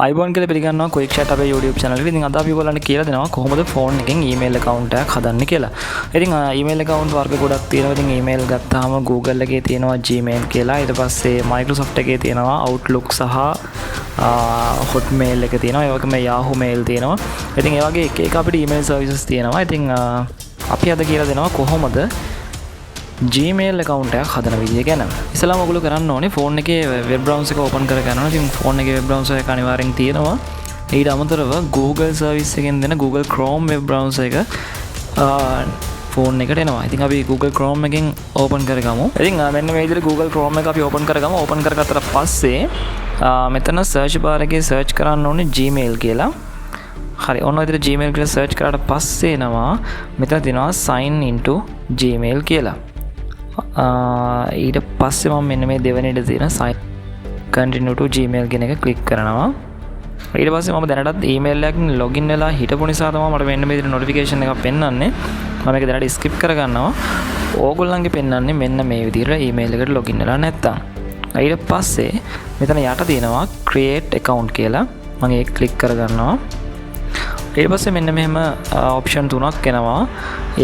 iPhone කියලා පිළිගන්නවා quick chat අපේ YouTube channel එකේ. ඉතින් අද අපි ඔයගොල්ලන්ට කියලා දෙනවා කොහොමද phone එකෙන් email account එකක් හදන්නේ කියලා. ඉතින් email account වර්ග ගොඩක් තියෙනවා. ඉතින් email ගත්තාම Google එකේ තියෙනවා Gmail කියලා. ඊට පස්සේ Microsoft එකේ තියෙනවා Outlook සහ Hotmail එක තියෙනවා. ඒ වගේම Yahoo Mail තියෙනවා. ඉතින් ඒ වගේ එක එක අපිට email services තියෙනවා. ඉතින් අපි අද කියලා දෙනවා කොහොමද Gmail account එකක් හදන විදිය ගැන. ඉස්සෙල්ලාම ඔයගොල්ලෝ කරන්න ඕනේ phone එකේ web browser එක open කර ගන්න ඕනේ. ඉතින් phone එකේ web browser එක අනිවාර්යෙන් තියෙනවා. ඊට අමතරව Google service එකෙන් දෙන Google Chrome web browser එක phone එකට එනවා. ඉතින් අපි Google Chrome එකෙන් open කරගමු. ඉතින් මෙන්න මේ විදිහට Google Chrome එක අපි open කරගමු. open කරගත්තට පස්සේ මෙතන search bar එකේ search කරන්න ඕනේ Gmail කියලා. හරි ඔන්න ඔය විදිහට Gmail කියලා search කරාට පස්සේ එනවා මෙතන තියෙනවා sign into Gmail කියලා. ඊට පස්සේ මම මෙන්න මේ දෙවෙනිට තියෙන sign continue to Gmail කියන එක ක්ලික් කරනවා. ඊට පස්සේ මම දැනටත් email එකකින් login වෙලා හිටපු නිසා තමයි මට මෙන්න මේ විදිහට notification එකක් පෙන්වන්නේ. මම මේක දැනට skip කරගන්නවා. ඕගොල්ලන්ගේ පෙන්වන්නේ මෙන්න මේ විදිහට email එකට login වෙලා නැත්තම්. ඊට පස්සේ මෙතන යට තියෙනවා create account කියලා. මම ඒක ක්ලික් කරගන්නවා. ඊට පස්සේ මෙන්න මෙහෙම option තුනක් එනවා.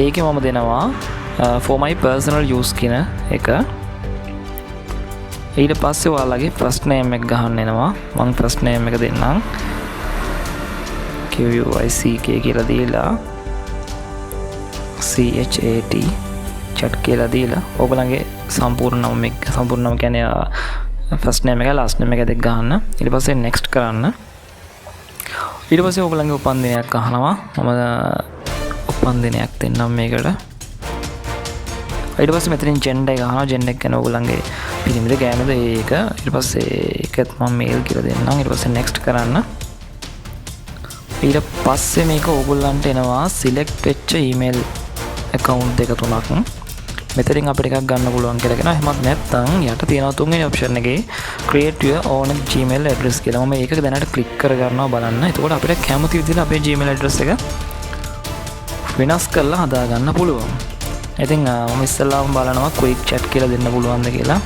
ඒකේ මම දෙනවා for my personal use කියන එක. ඊට පස්සේ ඔයාලගේ first name එක ගහන්න එනවා. මම first name එක දෙන්නම්. QUICK කියලා දීලා CHAT chat කියලා දීලා ඔයගලගේ සම්පූර්ණ නම කියන්නේ first name එක last name එක දෙක ගහන්න. ඊට පස්සේ next කරන්න. ඊට පස්සේ ඔයගලගේ උපන් දිනයක් අහනවා. මම උපන් දිනයක් දෙන්නම් මේකට. ඊට පස්සේ මෙතනින් gender එක අහනවා. gender එක ගැන ඔයගලගේ පිළිමිද ගෑනුද ඒක. ඊට පස්සේ ඒකත් මම male කියලා දෙන්නම්. ඊට පස්සේ next කරන්න. ඊට පස්සේ මේක ඔයගලන්ට එනවා select වෙච්ච email account දෙක තුනක්. මෙතනින් අපිට එකක් ගන්න පුළුවන් කියලා කියනවා. එහෙමත් නැත්නම් යට තියෙනවා තුන්වෙනි option එකේ create your own Gmail address කියලා. මම ඒක දැනට click කරගන්නවා බලන්න. එතකොට අපිට කැමති විදිහට අපේ Gmail address එක වෙනස් කරලා හදා ගන්න පුළුවන්. ඉතින් මම ඉස්සෙල්ලාම බලනවා quick chat කියලා දෙන්න පුළුවන්ද කියලා.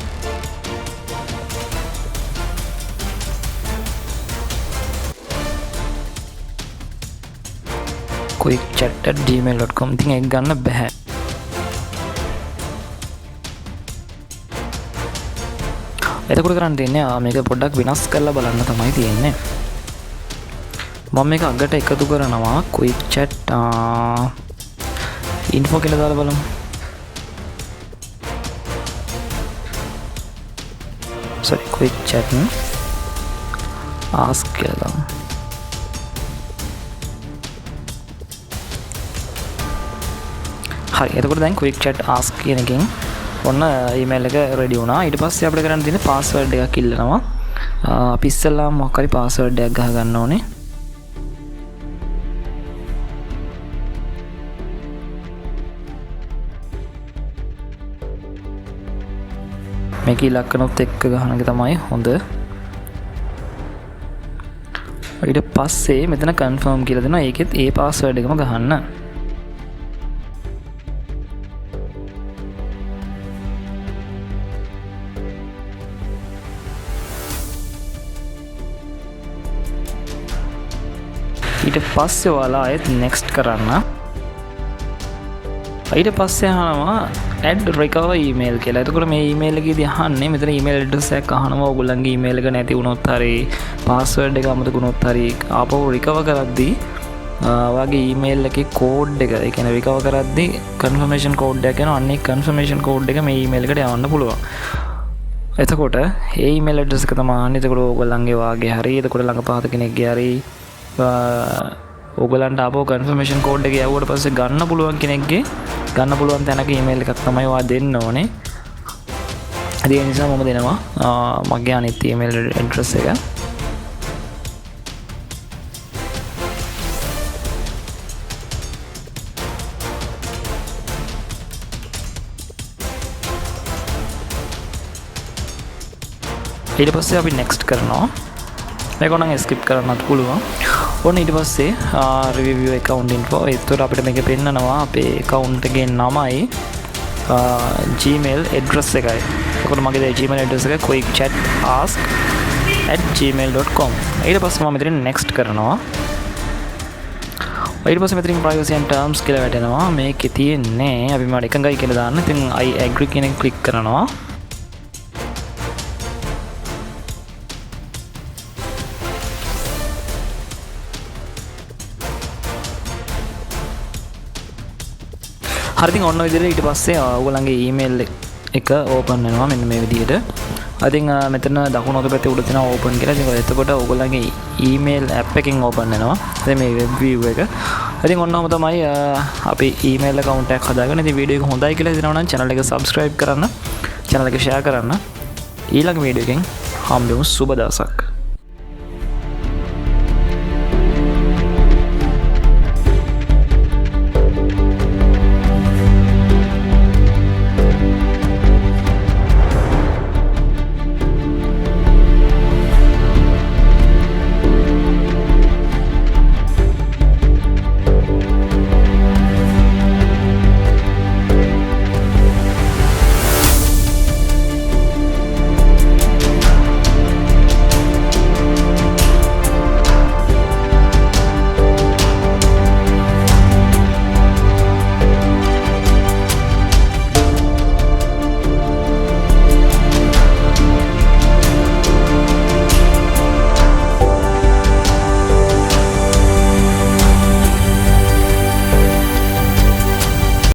quickchat@gmail.com ඉතින් ඒක ගන්න බෑ. එතකොට කරන්න තියෙන්නේ මේක පොඩ්ඩක් වෙනස් කරලා බලන්න තමයි තියෙන්නේ. මම මේක අගට එකතු කරනවා quick chat info කියලා දාලා බලමු. sorry quick chat ask කියලා. හරි එතකොට දැන් quick chat ask කියන එකෙන් ඔන්න email එක ready වුණා. ඊට පස්සේ අපිට කරන්න තියෙන්නේ password එකක් ඉල්ලනවා. අපි ඉස්සෙල්ලාම මොකක් හරි password එකක් ගහ ගන්න ඕනේ. මේක ඉලක්කනොත් එක්ක ගහන එක තමයි හොඳ. ඊට පස්සේ මෙතන confirm කියලා දෙනවා. ඒකෙත් ඒ password එකම ගහන්න. ඊට පස්සේ ඔයාලා ආයෙත් next කරන්න. ඊට පස්සේ අහනවා add recover email කියලා. එතකොට මේ email එකේදී අහන්නේ මෙතන email address එකක් අහනවා. ඔයගොල්ලන්ගේ email එක නැති වුණොත් හරි password එක අමතක වුණොත් හරි ආපහු recover කරද්දී ඔයාගේ email එකේ code එක ඒ කියන්නේ recover කරද්දී confirmation code එකක් එනවා. අන්නේ confirmation code එක මේ email එකට යවන්න පුළුවන්. එතකොට ඒ email address එක තමයි අහන්නේ. එතකොට ඔයගොල්ලන්ගේ වාගේ හරි එතකොට ළඟපාත කෙනෙක්ගේ හරි ඔයගලන්ට ආපහු confirmation code එක යවුවට පස්සේ ගන්න පුළුවන් කෙනෙක්ගේ ගන්න පුළුවන් තැනක email එකක් තමයි ඔයා දෙන්න ඕනේ. ඒ නිසා මම දෙනවා මගේ අනිත් email address එක. ඊට පස්සේ අපි next කරනවා. මේක නම් skip කරන්නත් පුළුවන්. ඔන්න ඊට පස්සේ review account info. ඒතකොට අපිට මේක පෙන්නනවා අපේ account එකේ නමයි Gmail address එකයි. එතකොට මගේ Gmail address එක quickchat ask email.com. ඊට පස්සේ මම මෙතන next කරනවා. ඊට පස්සේ මෙතනින් privacy and terms කියලා වැටෙනවා. මේකේ තියෙන්නේ අපි මට එකඟයි කියලා දාන්න. ඉතින් I agree කියන එක click කරනවා. හරි ඉතින් ඔන්න විදිහට ඊට පස්සේ ඔයගොල්ලන්ගේ email එක open වෙනවා මෙන්න මේ විදිහට. ඉතින් මෙතන දකුණු අත පැත්තේ උඩ තියෙනවා open කියලා. ඉතින් එතකොට ඔයගොල්ලන්ගේ email app එකෙන් open වෙනවා. ඉතින් මේ web view එක. ඉතින් ඔන්නම තමයි අපි email account එකක් හදාගන්න. ඉතින් වීඩියෝ එක හොඳයි කියලා හිතනවා නම් channel එක subscribe කරන්න, channel එක share කරන්න. ඊළඟ වීඩියෝ එකෙන් හම්බෙමු. සුබ දවසක්.